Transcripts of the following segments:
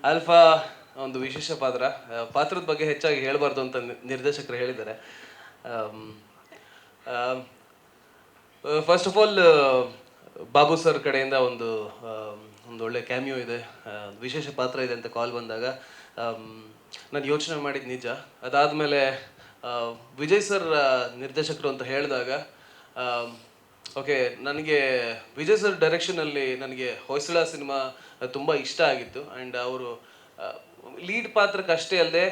Alpha ಒಂದು ವಿಶೇಷ ಪಾತ್ರದ ಬಗ್ಗೆ ಹೆಚ್ಚಾಗಿ ಹೇಳಬಾರ್ದು ಅಂತ ನಿರ್ದೇಶಕರು ಹೇಳಿದ್ದಾರೆ. First of all Babu sir ಕಡೆಯಿಂದ ಒಂದು ಒಳ್ಳೆ ಕ್ಯಾಮಿಯೋ ಇದೆ, ವಿಶೇಷ ಪಾತ್ರ ಇದೆ ಅಂತ ಕಾಲ್ ಬಂದಾಗ ನಾನು ಯೋಚನೆ ಮಾಡಿದ್ದು ನಿಜ. ಅದಾದಮೇಲೆ ವಿಜಯ್ ಸರ್ ನಿರ್ದೇಶಕರು ಅಂತ ಹೇಳಿದಾಗ ಓಕೆ, ನನಗೆ ವಿಜಯ್ ಸರ್ ಡೈರೆಕ್ಷನಲ್ಲಿ ನನಗೆ ಹೊಯ್ಸಳ ಸಿನಿಮಾ ತುಂಬ ಇಷ್ಟ ಆಗಿತ್ತು. ಆ್ಯಂಡ್ ಅವರು ಲೀಡ್ ಪಾತ್ರಕ್ಕಷ್ಟೇ ಅಲ್ಲದೆ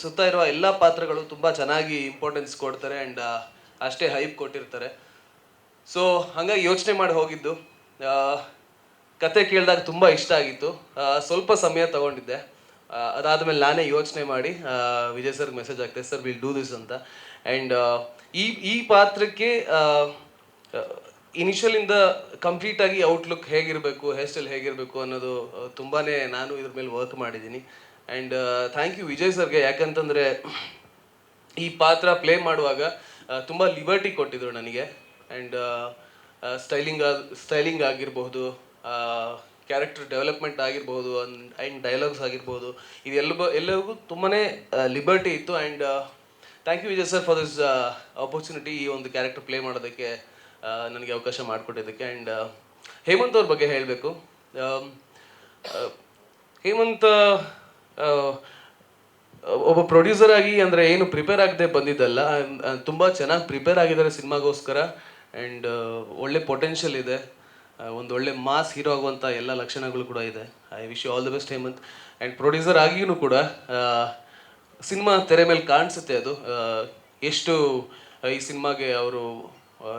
ಸುತ್ತ ಇರುವ ಎಲ್ಲ ಪಾತ್ರಗಳು ತುಂಬ ಚೆನ್ನಾಗಿ ಇಂಪಾರ್ಟೆನ್ಸ್ ಕೊಡ್ತಾರೆ ಆ್ಯಂಡ್ ಅಷ್ಟೇ ಹೈಪ್ ಕೊಟ್ಟಿರ್ತಾರೆ. ಸೊ ಹಾಗಾಗಿ ಯೋಚನೆ ಮಾಡಿ ಹೋಗಿದ್ದು. ಕತೆ ಕೇಳಿದಾಗ ತುಂಬ ಇಷ್ಟ ಆಗಿತ್ತು. ಸ್ವಲ್ಪ ಸಮಯ ತಗೊಂಡಿದ್ದೆ. ಅದಾದಮೇಲೆ ನಾನೇ ಯೋಚನೆ ಮಾಡಿ ವಿಜಯ್ ಸರ್ಗೆ ಮೆಸೇಜ್ ಆಗ್ತದೆ, ಸರ್ ವಿಲ್ ಡೂ ದಿಸ್ ಅಂತ. ಆ್ಯಂಡ್ ಈ ಪಾತ್ರಕ್ಕೆ ಇನಿಷಿಯಲಿಂದ ಕಂಪ್ಲೀಟಾಗಿ ಔಟ್ಲುಕ್ ಹೇಗಿರಬೇಕು, ಹೇರ್ ಸ್ಟೈಲ್ ಹೇಗಿರಬೇಕು ಅನ್ನೋದು ತುಂಬಾ ನಾನು ಇದ್ರ ಮೇಲೆ ವರ್ಕ್ ಮಾಡಿದ್ದೀನಿ. ಆ್ಯಂಡ್ ಥ್ಯಾಂಕ್ ಯು ವಿಜಯ್ ಸರ್ಗೆ, ಯಾಕಂತಂದರೆ ಈ ಪಾತ್ರ ಪ್ಲೇ ಮಾಡುವಾಗ ತುಂಬ ಲಿಬರ್ಟಿ ಕೊಟ್ಟಿದ್ರು ನನಗೆ. ಆ್ಯಂಡ್ ಸ್ಟೈಲಿಂಗ್ ಆಗಿರಬಹುದು, ಕ್ಯಾರೆಕ್ಟರ್ ಡೆವಲಪ್ಮೆಂಟ್ ಆಗಿರ್ಬೋದು, ಆ್ಯಂಡ್ ಡೈಲಾಗ್ಸ್ ಆಗಿರ್ಬೋದು, ಎಲ್ಲರಿಗೂ ತುಂಬಾ ಲಿಬರ್ಟಿ ಇತ್ತು. And thank you Vijay sir for this opportunity, ಈ ಒಂದು ಕ್ಯಾರೆಕ್ಟರ್ ಪ್ಲೇ ಮಾಡೋದಕ್ಕೆ ನನಗೆ ಅವಕಾಶ ಮಾಡಿಕೊಟ್ಟಿದ್ದಕ್ಕೆ. ಆ್ಯಂಡ್ ಹೇಮಂತ್ ಅವ್ರ ಬಗ್ಗೆ ಹೇಳಬೇಕು. ಹೇಮಂತ್ ಒಬ್ಬ ಪ್ರೊಡ್ಯೂಸರ್ ಆಗಿ ಅಂದರೆ ಏನು ಪ್ರಿಪೇರ್ ಆಗದೆ ಬಂದಿದ್ದಲ್ಲ, ತುಂಬ ಚೆನ್ನಾಗಿ ಪ್ರಿಪೇರ್ ಆಗಿದ್ದಾರೆ ಸಿನಿಮಾಗೋಸ್ಕರ. ಆ್ಯಂಡ್ ಒಳ್ಳೆ ಪೊಟೆನ್ಷಿಯಲ್ ಇದೆ, ಒಂದು ಒಳ್ಳೆ ಮಾಸ್ ಹೀರೋ ಆಗುವಂಥ ಎಲ್ಲ ಲಕ್ಷಣಗಳು ಕೂಡ ಇದೆ. I wish you all the best Hemanth. And producer ಆಗಿಯೂ ಕೂಡ ಸಿನಿಮಾ ತೆರೆ ಮೇಲೆ ಕಾಣಿಸುತ್ತೆ ಅದು ಎಷ್ಟು ಈ ಸಿನಿಮಾಗೆ ಅವರು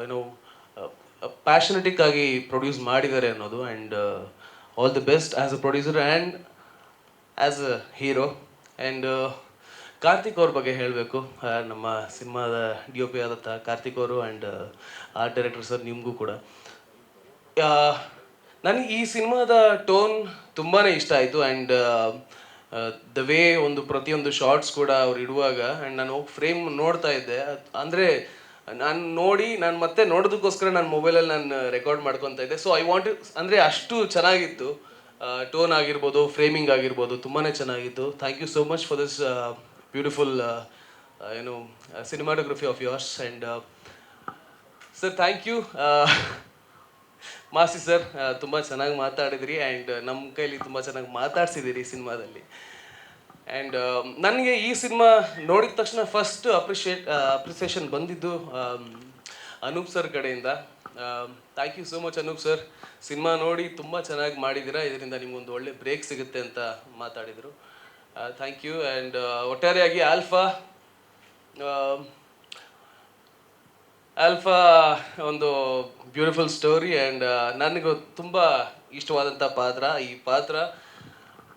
ಏನೋ ಪ್ಯಾಷನೆಟಿಕ್ ಆಗಿ ಪ್ರೊಡ್ಯೂಸ್ ಮಾಡಿದ್ದಾರೆ ಅನ್ನೋದು. And all the best as a producer and as a hero. And Karthik ಅವ್ರ ಬಗ್ಗೆ ಹೇಳಬೇಕು. ನಮ್ಮ ಸಿನಿಮಾದ DOP ಆದಂಥ ಕಾರ್ತಿಕ್ ಅವರು ಆ್ಯಂಡ್ ಆರ್ಟ್ ಡೈರೆಕ್ಟರ್ ಸರ್, ನಿಮಗೂ ಕೂಡ ನನಗೆ ಈ ಸಿನಿಮಾದ ಟೋನ್ ತುಂಬಾ ಇಷ್ಟ ಆಯಿತು. ಆ್ಯಂಡ್ ದ ವೇ ಪ್ರತಿಯೊಂದು ಶಾರ್ಟ್ಸ್ ಕೂಡ ಅವ್ರು ಇಡುವಾಗ ಆ್ಯಂಡ್ ನಾನು ಹೋಗಿ ಫ್ರೇಮ್ ನೋಡ್ತಾ ಇದ್ದೆ. ಅಂದರೆ ನಾನು ಮತ್ತೆ ನೋಡೋದಕ್ಕೋಸ್ಕರ ನನ್ನ ಮೊಬೈಲಲ್ಲಿ ನಾನು ರೆಕಾರ್ಡ್ ಮಾಡ್ಕೊತಾ ಇದ್ದೆ. ಸೊ ಐ ವಾಂಟ್ ಅಂದರೆ ಅಷ್ಟು ಚೆನ್ನಾಗಿತ್ತು. ಟೋನ್ ಆಗಿರ್ಬೋದು, ಫ್ರೇಮಿಂಗ್ ಆಗಿರ್ಬೋದು, ತುಂಬಾ ಚೆನ್ನಾಗಿತ್ತು. Thank you so much for this beautiful cinematography of yours. And sir thank you Masti sir, ತುಂಬ ಚೆನ್ನಾಗಿ ಮಾತಾಡಿದ್ರಿ. ಆ್ಯಂಡ್ ನಮ್ಮ ಕೈಲಿ ತುಂಬ ಚೆನ್ನಾಗಿ ಮಾತಾಡ್ಸಿದ್ದೀರಿ ಈ ಸಿನಿಮಾದಲ್ಲಿ. ಆ್ಯಂಡ್ ನನಗೆ ಈ ಸಿನಿಮಾ ನೋಡಿದ ತಕ್ಷಣ ಫಸ್ಟ್ ಅಪ್ರಿಸಿಯೇಷನ್ ಬಂದಿದ್ದು ಅನೂಪ್ ಸರ್ ಕಡೆಯಿಂದ. Thank you so much Anoop sir. Cinema ನೋಡಿ ತುಂಬ ಚೆನ್ನಾಗಿ ಮಾಡಿದ್ದೀರಾ, ಇದರಿಂದ ನಿಮ್ಗೊಂದು ಒಳ್ಳೆ ಬ್ರೇಕ್ ಸಿಗುತ್ತೆ ಅಂತ ಮಾತಾಡಿದರು. Thank you. ಆ್ಯಂಡ್ ಒಟ್ಟಾರೆಯಾಗಿ ಆಲ್ಫಾ ಒಂದು ಬ್ಯೂಟಿಫುಲ್ ಸ್ಟೋರಿ. ಆ್ಯಂಡ್ ನನಗೂ ತುಂಬ ಇಷ್ಟವಾದಂಥ ಪಾತ್ರ. ಈ ಪಾತ್ರ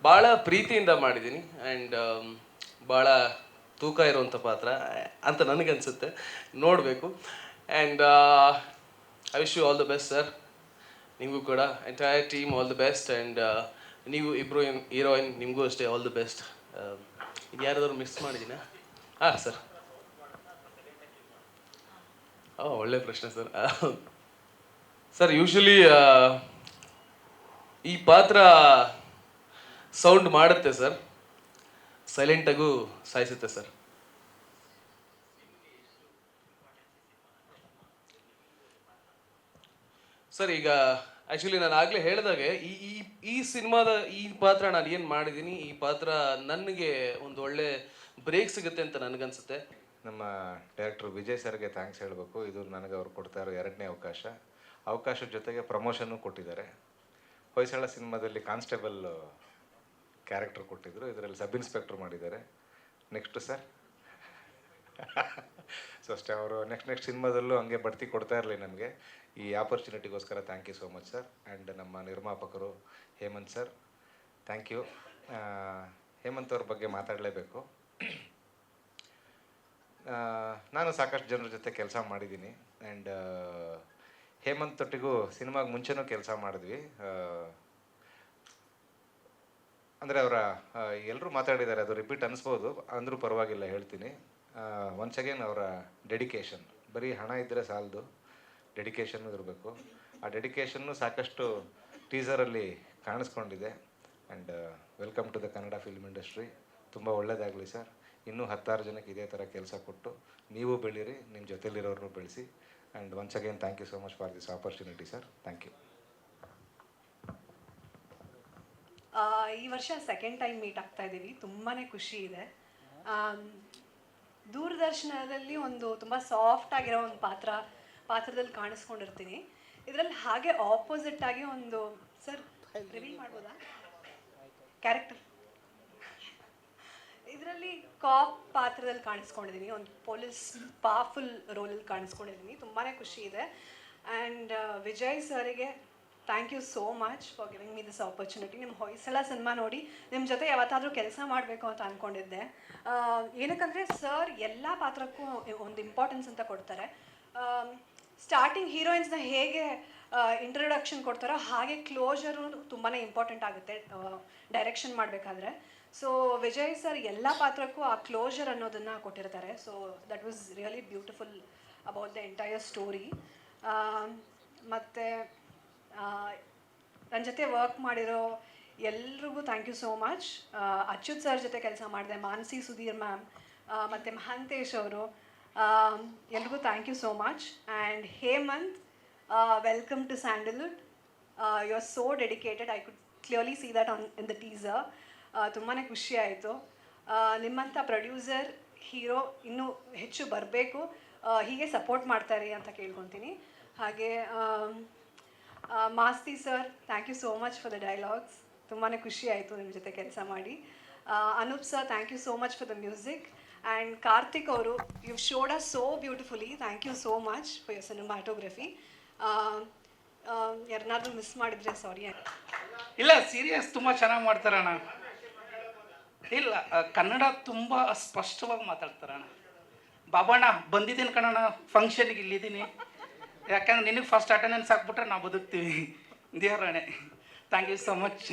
ಭಾಳ ಪ್ರೀತಿಯಿಂದ ಮಾಡಿದ್ದೀನಿ. ಆ್ಯಂಡ್ ಭಾಳ ತೂಕ ಇರುವಂಥ ಪಾತ್ರ ಅಂತ ನನಗನ್ಸುತ್ತೆ, ನೋಡಬೇಕು. And I wish you all the best sir. ನಿಮಗೂ ಕೂಡ entire team all the best. And ನೀವು ಇಬ್ಬರು ಹೀರೋಯಿನ್, ನಿಮಗೂ ಅಷ್ಟೇ ಆಲ್ ದ ಬೆಸ್ಟ್. ಇದು ಯಾರಾದರೂ ಮಿಸ್ ಮಾಡಿದ್ದೀನಾ? ಹಾಂ ಸರ್. ಒಳ್ಳೆ ಪ್ರಶ್ನೆ ಸರ್. ಸರ್ ಯೂಶ್ವಲಿ ಈ ಪಾತ್ರ ಸೌಂಡ್ ಮಾಡುತ್ತೆ ಸರ್, ಸೈಲೆಂಟಾಗೂ ಸಾಯಿಸುತ್ತೆ ಸರ್. ಸರ್ ಈಗ ಆ್ಯಕ್ಚುಲಿ ನಾನು ಆಗಲೇ ಹೇಳಿದಾಗೆ ಈ ಸಿನಿಮಾದ ಈ ಪಾತ್ರ ನಾನು ಏನು ಮಾಡಿದ್ದೀನಿ, ಈ ಪಾತ್ರ ನನಗೆ ಒಂದು ಒಳ್ಳೆ ಬ್ರೇಕ್ ಸಿಗುತ್ತೆ ಅಂತ ನನಗನ್ಸುತ್ತೆ. ನಮ್ಮ ಡೈರೆಕ್ಟ್ರು ವಿಜಯ್ ಸರ್ಗೆ ಥ್ಯಾಂಕ್ಸ್ ಹೇಳಬೇಕು. ಇದು ನನಗೆ ಅವ್ರು ಕೊಡ್ತಾ ಇರೋ ಎರಡನೇ ಅವಕಾಶದ ಜೊತೆಗೆ ಪ್ರಮೋಷನ್ನು ಕೊಟ್ಟಿದ್ದಾರೆ. ಹೊಯ್ಸಳ ಸಿನಿಮಾದಲ್ಲಿ ಕಾನ್ಸ್ಟೇಬಲ್ ಕ್ಯಾರೆಕ್ಟರ್ ಕೊಟ್ಟಿದ್ದರು, ಇದರಲ್ಲಿ ಸಬ್ ಇನ್ಸ್ಪೆಕ್ಟರ್ ಮಾಡಿದ್ದಾರೆ. ನೆಕ್ಸ್ಟು ಸರ್ ಸೊ ಅಷ್ಟೇ, ಅವರು ನೆಕ್ಸ್ಟ್ ಸಿನಿಮಾದಲ್ಲೂ ಹಂಗೆ ಬಡ್ತಿ ಕೊಡ್ತಾ ಇರಲಿ ನಮಗೆ. ಈ ಆಪರ್ಚುನಿಟಿಗೋಸ್ಕರ thank you so much sir. And ನಮ್ಮ ನಿರ್ಮಾಪಕರು Hemanth sir, thank you. Hemanth ಅವ್ರ ಬಗ್ಗೆ ಮಾತಾಡಲೇಬೇಕು. ನಾನು ಸಾಕಷ್ಟು ಜನರ ಜೊತೆ ಕೆಲಸ ಮಾಡಿದ್ದೀನಿ. ಆ್ಯಂಡ್ ಹೇಮಂತ್ ಒಟ್ಟಿಗೂ ಸಿನಿಮಾಗೆ ಮುಂಚೆನೂ ಕೆಲಸ ಮಾಡಿದ್ವಿ. ಅಂದರೆ ಎಲ್ಲರೂ ಮಾತಾಡಿದ್ದಾರೆ, ಅದು ರಿಪೀಟ್ ಅನ್ನಿಸ್ಬೋದು, ಅಂದರೂ ಪರವಾಗಿಲ್ಲ ಹೇಳ್ತೀನಿ. ಒನ್ಸ್ ಅಗೇನ್ ಅವರ ಡೆಡಿಕೇಶನ್, ಬರೀ ಹಣ ಇದ್ದರೆ ಸಾಲದು, ಡೆಡಿಕೇಶನ್ನು ಇರಬೇಕು. ಆ ಡೆಡಿಕೇಶನ್ನು ಸಾಕಷ್ಟು ಟೀಸರಲ್ಲಿ ಕಾಣಿಸ್ಕೊಂಡಿದೆ. And welcome to the Kannada film industry. ತುಂಬ ಒಳ್ಳೆಯದಾಗಲಿ ಸರ್. ಇನ್ನೂ 10 ಜನಕ್ಕೆ ಇದೇ ಥರ ಕೆಲಸ ಕೊಟ್ಟು ನೀವು ಬೆಳೀರಿ, ನಿಮ್ಮ ಜೊತೆಲಿರೋರನ್ನು ಬೆಳೆಸಿ. And once again thank you so much for this opportunity sir. Thank you. ಈ ವರ್ಷ ಸೆಕೆಂಡ್ ಟೈಮ್ ಮೀಟ್ ಆಗ್ತಾ ಇದ್ದೀವಿ. ತುಂಬಾ ಖುಷಿ ಇದೆ. ದೂರದರ್ಶನದಲ್ಲಿ ಒಂದು ತುಂಬ ಸಾಫ್ಟ್ ಆಗಿರೋ ಒಂದು ಪಾತ್ರದಲ್ಲಿ ಕಾಣಿಸ್ಕೊಂಡಿರ್ತೀನಿ. ಇದರಲ್ಲಿ ಹಾಗೆ ಆಪೋಸಿಟ್ ಆಗಿ ಒಂದು ಸರ್ ರಿವೀಲ್ ಮಾಡ್ಬೋದಾ ಕ್ಯಾರೆಕ್ಟರ್? ಇದರಲ್ಲಿ ಕಾಪ್ ಪಾತ್ರದಲ್ಲಿ ಕಾಣಿಸ್ಕೊಂಡಿದ್ದೀನಿ. ಒಂದು ಪೊಲೀಸ್ ಪವರ್ಫುಲ್ ರೋಲಲ್ಲಿ ಕಾಣಿಸ್ಕೊಂಡಿದ್ದೀನಿ. ತುಂಬಾ ಖುಷಿ ಇದೆ. ಆ್ಯಂಡ್ ವಿಜಯ್ ಸರಿಗೆ thank you so much for giving me this opportunity. ನಿಮ್ಮ ಹೊಯ್ಸಳ ಸಿನಿಮಾ ನೋಡಿ ನಿಮ್ಮ ಜೊತೆ ಯಾವತ್ತಾದರೂ ಕೆಲಸ ಮಾಡಬೇಕು ಅಂತ ಅಂದ್ಕೊಂಡಿದ್ದೆ. ಏನಕ್ಕಂದರೆ ಸರ್ ಎಲ್ಲ ಪಾತ್ರಕ್ಕೂ ಒಂದು ಇಂಪಾರ್ಟೆನ್ಸ್ ಅಂತ ಕೊಡ್ತಾರೆ. ಸ್ಟಾರ್ಟಿಂಗ್ ಹೀರೋಯಿನ್ಸ್ನ ಹೇಗೆ ಇಂಟ್ರೊಡಕ್ಷನ್ ಕೊಡ್ತಾರೋ ಹಾಗೆ ಕ್ಲೋಜರು ತುಂಬಾ ಇಂಪಾರ್ಟೆಂಟ್ ಆಗುತ್ತೆ ಡೈರೆಕ್ಷನ್ ಮಾಡಬೇಕಾದ್ರೆ. ಸೊ ವಿಜಯ್ ಸರ್ ಎಲ್ಲ ಪಾತ್ರಕ್ಕೂ ಆ ಕ್ಲೋಜರ್ ಅನ್ನೋದನ್ನು ಕೊಟ್ಟಿರ್ತಾರೆ. So that was really beautiful about the entire story. ಮತ್ತು ನನ್ನ ಜೊತೆ ವರ್ಕ್ ಮಾಡಿರೋ ಎಲ್ರಿಗೂ thank you so much. Achyuth sir ಜೊತೆ ಕೆಲಸ ಮಾಡಿದೆ, ಮಾನಸಿ ಸುಧೀರ್ ಮ್ಯಾಮ್ ಮತ್ತು ಮಹಾಂತೇಶ್ ಅವರು, ಎಲ್ರಿಗೂ thank you so much. And Hemanth, welcome to Sandalwood. You are so dedicated. I could clearly see that in the teaser. ತುಂಬಾ ಖುಷಿ ಆಯಿತು. ನಿಮ್ಮಂಥ ಪ್ರೊಡ್ಯೂಸರ್ ಹೀರೋ ಇನ್ನೂ ಹೆಚ್ಚು ಬರಬೇಕು, ಹೀಗೆ ಸಪೋರ್ಟ್ ಮಾಡ್ತಾರೆ ಅಂತ ಕೇಳ್ಕೊತೀನಿ. ಹಾಗೆ Masti sir, thank you so much for the dialogues. ತುಂಬಾ ಖುಷಿ ಆಯಿತು ನಿಮ್ಮ ಜೊತೆ ಕೆಲಸ ಮಾಡಿ. Anoop sir, thank you so much for the music. And Karthik ಅವರು, you showed us so beautifully. Thank you so much for your cinematography. ಯಾರನ್ನಾದ್ರೂ ಮಿಸ್ ಮಾಡಿದರೆ ಸಾರಿ. ಇಲ್ಲ, ಸೀರಿಯಸ್ ತುಂಬ ಚೆನ್ನಾಗಿ ಮಾಡ್ತಾರಣ್ಣ. ಇಲ್ಲ, ಕನ್ನಡ ತುಂಬ ಸ್ಪಷ್ಟವಾಗಿ ಮಾತಾಡ್ತಾರಣ್ಣ. ಬಾಬಣ್ಣ ಬಂದಿದ್ದೀನಿ ಕಣಣ್ಣ, ಫಂಕ್ಷನ್ಗೆ ಇಲ್ಲಿದ್ದೀನಿ. ಯಾಕಂದ್ರೆ ನಿನಗೆ ಫಸ್ಟ್ ಅಟೆಂಡೆನ್ಸ್ ಹಾಕ್ಬಿಟ್ರೆ ನಾವು ಬದುಕ್ತೀವಿ. ದೇವರಾಣೆ, ಥ್ಯಾಂಕ್ ಯು ಸೊ ಮಚ್.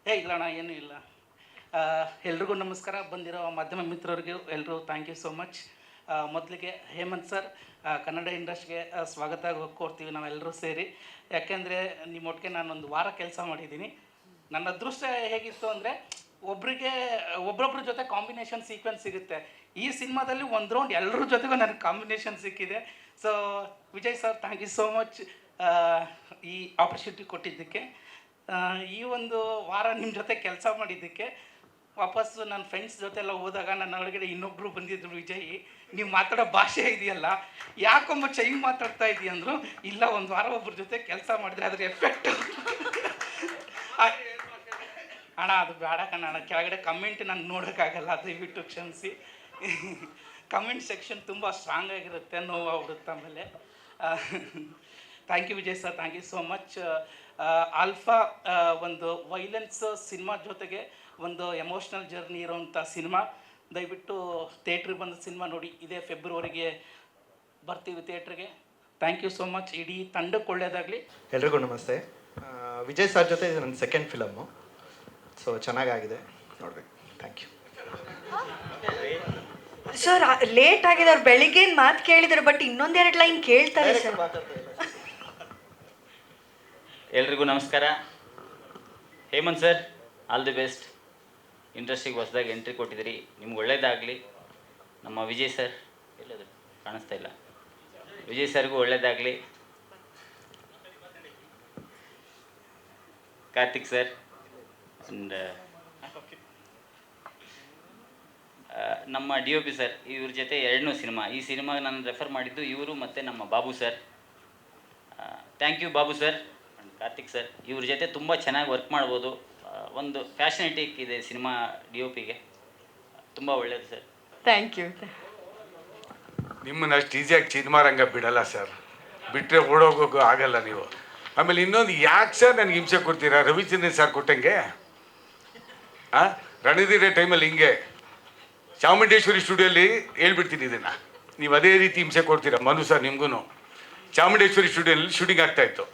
ಇಲ್ಲಣ್ಣ, ಏನೂ ಇಲ್ಲ. ಎಲ್ರಿಗೂ ನಮಸ್ಕಾರ. ಬಂದಿರೋ ಮಾಧ್ಯಮ ಮಿತ್ರರಿಗೆ ಎಲ್ರಿಗೂ ಥ್ಯಾಂಕ್ ಯು ಸೋ ಮಚ್. ಮೊದಲಿಗೆ ಹೇಮಂತ್ ಸರ್, ಕನ್ನಡ ಇಂಡಸ್ಟ್ರಿಗೆ ಸ್ವಾಗತ ಕೋರ್ತೀವಿ ನಾವೆಲ್ಲರೂ ಸೇರಿ. ಯಾಕೆಂದರೆ ನಿಮ್ಮೊಟ್ಟಿಗೆ ನಾನೊಂದು ವಾರ ಕೆಲಸ ಮಾಡಿದ್ದೀನಿ. ನನ್ನ ಅದೃಷ್ಟ ಹೇಗಿತ್ತು ಅಂದರೆ ಒಬ್ರೊಬ್ರ ಜೊತೆ ಕಾಂಬಿನೇಷನ್ ಸೀಕ್ವೆನ್ಸ್ ಸಿಗುತ್ತೆ. ಈ ಸಿನಿಮಾದಲ್ಲಿ ಒಂದು ರೌಂಡ್ ಎಲ್ಲರ ಜೊತೆಗೂ ನನಗೆ ಕಾಂಬಿನೇಷನ್ ಸಿಕ್ಕಿದೆ. So Vijay sir, thank you so much ಈ ಆಪರ್ಚುನಿಟಿ ಕೊಟ್ಟಿದ್ದಕ್ಕೆ. ಈ ಒಂದು ವಾರ ನಿಮ್ಮ ಜೊತೆ ಕೆಲಸ ಮಾಡಿದ್ದಕ್ಕೆ. ವಾಪಸ್ಸು ನನ್ನ ಫ್ರೆಂಡ್ಸ್ ಜೊತೆ ಎಲ್ಲ ಹೋದಾಗ ನನ್ನ ಒಳಗಡೆ ಇನ್ನೊಬ್ಬರು ಬಂದಿದ್ರು, ವಿಜಯ್ ನೀವು ಮಾತಾಡೋ ಭಾಷೆ ಇದೆಯಲ್ಲ ಯಾಕೊಮ್ಮ ಚೈನ್ ಮಾತಾಡ್ತಾ ಇದೀಯ ಅಂದರು. ಇಲ್ಲ, ಒಂದು ವಾರ ಒಬ್ಬರ ಜೊತೆ ಕೆಲಸ ಮಾಡಿದ್ರೆ ಅದ್ರ ಎಫೆಕ್ಟು ಅಣ್ಣ ಅದು ಬೇಡ ಕಣ್ಣ. ಕೆಳಗಡೆ ಕಮೆಂಟ್ ನಾನು ನೋಡೋಕ್ಕಾಗಲ್ಲ, ದಯವಿಟ್ಟು ಕ್ಷಮಿಸಿ. ಕಮೆಂಟ್ ಸೆಕ್ಷನ್ ತುಂಬ ಸ್ಟ್ರಾಂಗ್ ಆಗಿರುತ್ತೆ, ನೋವಾಗ್ಬಿಡುತ್ತೆ ಆಮೇಲೆ. Thank you Vijay sir, thank you so much. Alpha ಒಂದು ವೈಲೆನ್ಸ್ ಸಿನಿಮಾ ಜೊತೆಗೆ ಒಂದು ಎಮೋಷ್ನಲ್ ಜರ್ನಿ ಇರೋವಂಥ ಸಿನಿಮಾ. ದಯವಿಟ್ಟು ಥಿಯೇಟ್ರಿಗೆ ಬಂದ ಸಿನಿಮಾ ನೋಡಿ. ಇದೇ ಫೆಬ್ರವರಿಗೆ ಬರ್ತೀವಿ ಥಿಯೇಟ್ರಿಗೆ. Thank you so much. ಇಡೀ ತಂಡಕ್ಕೆ ಒಳ್ಳೆಯದಾಗಲಿ. ಎಲ್ರಿಗೂ ನಮಸ್ತೆ. ವಿಜಯ್ ಸರ್ ಜೊತೆ ಇದು ನನ್ನ ಸೆಕೆಂಡ್ ಫಿಲಮ್ಮು. ಸೊ ಚೆನ್ನಾಗಾಗಿದೆ, ನೋಡ್ಬೇಕು. Thank you sir. ಲೇಟ್ ಆಗಿದೆ, ಅವ್ರು ಬೆಳಿಗ್ಗೆ ಮಾತು ಕೇಳಿದ್ರು, ಬಟ್ ಇನ್ನೊಂದೆರಡು ಲೈನ್ ಕೇಳ್ತಾರೆ ಸರ್. ಎಲ್ರಿಗೂ ನಮಸ್ಕಾರ. Hemanth sir, all the best. ಇಂಡಸ್ಟ್ರಿಗೆ ಹೊಸದಾಗಿ ಎಂಟ್ರಿ ಕೊಟ್ಟಿದ್ದೀರಿ, ನಿಮ್ಗೆ ಒಳ್ಳೇದಾಗಲಿ. ನಮ್ಮ ವಿಜಯ್ ಸರ್ ಎಲ್ಲದು ಕಾಣಿಸ್ತಾ ಇಲ್ಲ, ವಿಜಯ್ ಸರ್ಗೂ ಒಳ್ಳೇದಾಗಲಿ. ಕಾರ್ತಿಕ್ ಸರ್ ಆ್ಯಂಡ್ ನಮ್ಮ DOP ಸರ್, ಇವ್ರ ಜೊತೆ ಎರಡನೂ ಸಿನಿಮಾ. ಈ ಸಿನಿಮಾಗೆ ನಾನು ರೆಫರ್ ಮಾಡಿದ್ದು ಇವರು ಮತ್ತು ನಮ್ಮ Babu sir. Thank you Babu sir and Karthik sir. ಇವ್ರ ಜೊತೆ ತುಂಬ ಚೆನ್ನಾಗಿ ವರ್ಕ್ ಮಾಡ್ಬೋದು. ಒಂದು ಫ್ಯಾಷನೇಟಿಕ್ ಇದೆ ಸಿನಿಮಾ. DOPಗೆ ತುಂಬ ಒಳ್ಳೆಯದು ಸರ್. Thank you. ನಿಮ್ಮನ್ನು ಅಷ್ಟು ಈಸಿಯಾಗಿ ಚಿನ್ಮಾರಂಗ ಬಿಡಲ್ಲ ಸರ್. ಬಿಟ್ಟರೆ ಓಡೋಗೋಗೋ ಆಗಲ್ಲ ನೀವು. ಆಮೇಲೆ ಇನ್ನೊಂದು, ಯಾಕೆ ಸರ್ ನನಗೆ ಹಿಂಸೆ ಕೊಡ್ತೀರಾ? ರವಿಚಂದ್ರನ್ ಸರ್ ಕೊಟ್ಟಂಗೆ ರಣಧೀರ ಟೈಮಲ್ಲಿ ಹಿಂಗೆ ಚಾಮುಂಡೇಶ್ವರಿ ಸ್ಟುಡಿಯೋಲಿ ಹೇಳ್ಬಿಡ್ತೀನಿ ಇದನ್ನು. ನೀವು ಅದೇ ರೀತಿ ಹಿಂಸೆ ಕೊಡ್ತೀರಾ. ಮನು ಸರ್ ನಿಮಗೂ ಚಾಮುಂಡೇಶ್ವರಿ ಸ್ಟುಡಿಯೋಲಿ ಶೂಟಿಂಗ್ ಆಗ್ತಾಯಿತ್ತು.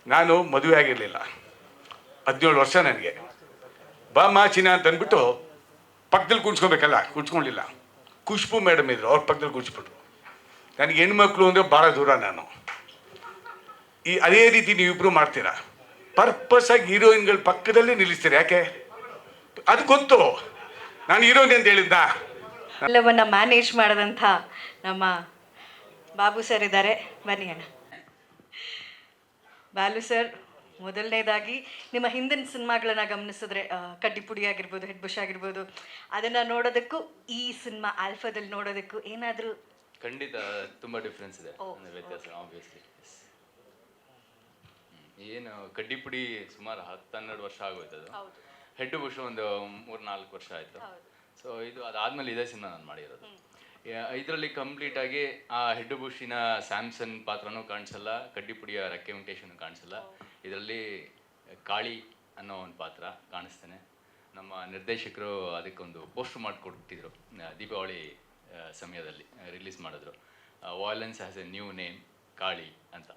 ನಾನು ಮದುವೆ ಆಗಿರಲಿಲ್ಲ, 17 ವರ್ಷ ನನಗೆ. ಬಾ ಮಾಚಿನ ಅಂತ ಅಂದ್ಬಿಟ್ಟು ಪಕ್ಕದಲ್ಲಿ ಕುಣಿಸ್ಕೋಬೇಕಲ್ಲ, ಕುಣಿಸ್ಕೊಳ್ಳಿಲ್ಲ. ಖುಷ್ಬು ಮೇಡಮ್ ಇದ್ರು, ಅವ್ರ ಪಕ್ಕದಲ್ಲಿ ಕುಣಿಸ್ಬಿಟ್ರು. ನನಗೆ ಹೆಣ್ಮಕ್ಳು ಅಂದರೆ ಭಾಳ ದೂರ. ನಾನು ಅದೇ ರೀತಿ ನೀವಿಬ್ರು ಮಾಡ್ತೀರಾ. ಪರ್ಪಸ್ ಆಗಿ ಹೀರೋಯಿನ್ಗಳ ಪಕ್ಕದಲ್ಲೇ ನಿಲ್ಲಿಸ್ತೀರಾ. ಯಾಕೆ? ಅದು ಗೊತ್ತು. ನಾನು ಹೀರೋಯಿನ್ ಅಂತ ಹೇಳಿದ್ನಾ? ಎಲ್ಲವನ್ನ ಮ್ಯಾನೇಜ್ ಮಾಡಿದಂಥ ನಮ್ಮ ಬಾಬು ಸರ್ ಇದ್ದಾರೆ, ಬನ್ನಿ ಅಣ್ಣ. ಬಾಲು ಸರ್, ಮೊದಲನೇದಾಗಿ ನಿಮ್ಮ ಹಿಂದಿನ ಸಿನಿಮಾಗಳನ್ನ ಗಮನಿಸಿದ್ರೆ ಕಡ್ಡಿಪುಡಿ ಆಗಿರ್ಬೋದು, ಹೆಡ್ ಬುಷ್ ಆಗಿರ್ಬೋದು, ಅದನ್ನು ನೋಡೋದಕ್ಕೂ ಈ ಸಿನಿಮಾ ಆಲ್ಫಾದಲ್ಲಿ ನೋಡೋದಕ್ಕೂ ಏನಾದರೂ ಖಂಡಿತ ತುಂಬ ಡಿಫ್ರೆನ್ಸ್ ಇದೆ, ಅಂದ್ರೆ ವ್ಯತ್ಯಾಸ ಆಬ್ವಿಯಸ್ಲಿ. ಏನು ಕಡ್ಡಿಪುಡಿ ಸುಮಾರು 10-12 ವರ್ಷ ಆಗೋಯ್ತು. ಅದು ಹೆಡ್ ಬುಷ್ ಒಂದು 3-4 ವರ್ಷ ಆಯಿತು. ಸೊ ಇದು ಅದಾದ್ಮೇಲೆ ಇದೇ ಸಿನಿಮಾ ನಾನು ಮಾಡಿರೋದು. ಇದರಲ್ಲಿ ಕಂಪ್ಲೀಟಾಗಿ ಆ ಹೆಡ್ ಬುಷಿನ ಸ್ಯಾಮ್ಸನ್ ಪಾತ್ರನೂ ಕಾಣಿಸಲ್ಲ, ಕಡ್ಡಿಪುಡಿಯ ರೆಕ್ಕೆ ವೆಂಕಟೇಶನ್ ಕಾಣಿಸಲ್ಲ. ಇದರಲ್ಲಿ ಕಾಳಿ ಅನ್ನೋ ಒಂದು ಪಾತ್ರ ಕಾಣಿಸ್ತೇನೆ. ನಮ್ಮ ನಿರ್ದೇಶಕರು ಅದಕ್ಕೊಂದು ಪೋಸ್ಟ್ ಮಾಡಿಕೊಟ್ಟಿದ್ರು, ದೀಪಾವಳಿ ಸಮಯದಲ್ಲಿ ರಿಲೀಸ್ ಮಾಡಿದ್ರು. Violence has A new name, Kali ಅಂತ.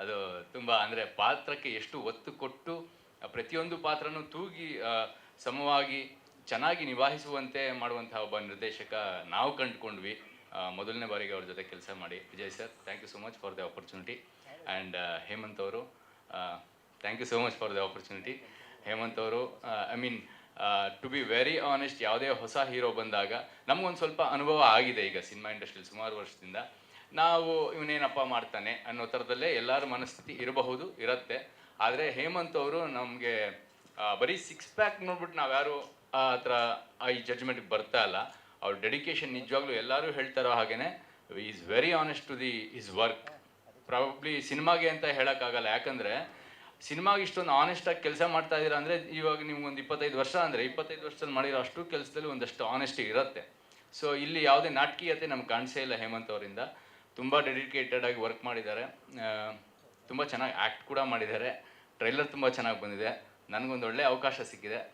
ಅದು ತುಂಬ ಅಂದರೆ ಪಾತ್ರಕ್ಕೆ ಎಷ್ಟು ಒತ್ತು ಕೊಟ್ಟು ಪ್ರತಿಯೊಂದು ಪಾತ್ರನೂ ತೂಗಿ ಸಮವಾಗಿ ಚೆನ್ನಾಗಿ ನಿಭಾಯಿಸುವಂತೆ ಮಾಡುವಂತಹ ಒಬ್ಬ ನಿರ್ದೇಶಕ ನಾವು ಕಂಡುಕೊಂಡ್ವಿ ಮೊದಲನೇ ಬಾರಿಗೆ ಅವ್ರ ಜೊತೆ ಕೆಲಸ ಮಾಡಿ. Vijay sir, thank you so much for the opportunity. And Hemanth ಅವರು, thank you so much for the opportunity. Hemanth ಅವರು, I mean to be very honest, ಯಾವುದೇ ಹೊಸ ಹೀರೋ ಬಂದಾಗ ನಮಗೊಂದು ಸ್ವಲ್ಪ ಅನುಭವ ಆಗಿದೆ ಈಗ ಸಿನಿಮಾ ಇಂಡಸ್ಟ್ರಿಯಲ್ಲಿ ಸುಮಾರು ವರ್ಷದಿಂದ. ನಾವು ಇವನೇನಪ್ಪ ಮಾಡ್ತಾನೆ ಅನ್ನೋ ಥರದಲ್ಲೇ ಎಲ್ಲರ ಮನಸ್ಥಿತಿ ಇರುತ್ತೆ. ಆದರೆ ಹೇಮಂತ್ ಅವರು ನಮಗೆ ಬರೀ 6 ಪ್ಯಾಕ್ ನೋಡ್ಬಿಟ್ಟು ನಾವ್ಯಾರು ಆ ಥರ ಈ ಜಡ್ಜ್ಮೆಂಟ್ಗೆ ಬರ್ತಾ ಇಲ್ಲ. ಅವ್ರ ಡೆಡಿಕೇಶನ್ ನಿಜವಾಗ್ಲೂ ಎಲ್ಲರೂ ಹೇಳ್ತಾರೋ ಹಾಗೇನೆ is very honest to the his work. Probably ಸಿನಿಮಾಗೆ ಅಂತ ಹೇಳೋಕ್ಕಾಗಲ್ಲ, ಯಾಕಂದರೆ ಸಿನಿಮಾಗೆ ಇಷ್ಟೊಂದು ಆನೆಸ್ಟಾಗಿ ಕೆಲಸ ಮಾಡ್ತಾ ಇದ್ದೀರಾ ಅಂದರೆ ಇವಾಗ ನಿಮ್ಗೊಂದು 25 ವರ್ಷ ಅಂದರೆ 25 ವರ್ಷದಲ್ಲಿ ಮಾಡಿರೋ ಅಷ್ಟು ಕೆಲಸದಲ್ಲಿ ಒಂದಷ್ಟು ಆನೆಸ್ಟಿ ಇರುತ್ತೆ. ಸೊ ಇಲ್ಲಿ ಯಾವುದೇ ನಾಟಕೀಯತೆ ನಮ್ಗೆ ಕಾಣಿಸೇ ಇಲ್ಲ ಹೇಮಂತ್ ಅವರಿಂದ. ತುಂಬ ಡೆಡಿಕೇಟೆಡ್ ಆಗಿ ವರ್ಕ್ ಮಾಡಿದ್ದಾರೆ, ತುಂಬ ಚೆನ್ನಾಗಿ ಆ್ಯಕ್ಟ್ ಕೂಡ ಮಾಡಿದ್ದಾರೆ. ಟ್ರೈಲರ್ ತುಂಬ ಚೆನ್ನಾಗಿ ಬಂದಿದೆ. ನನಗೊಂದು ಒಳ್ಳೆಯ ಅವಕಾಶ ಸಿಕ್ಕಿದೆ.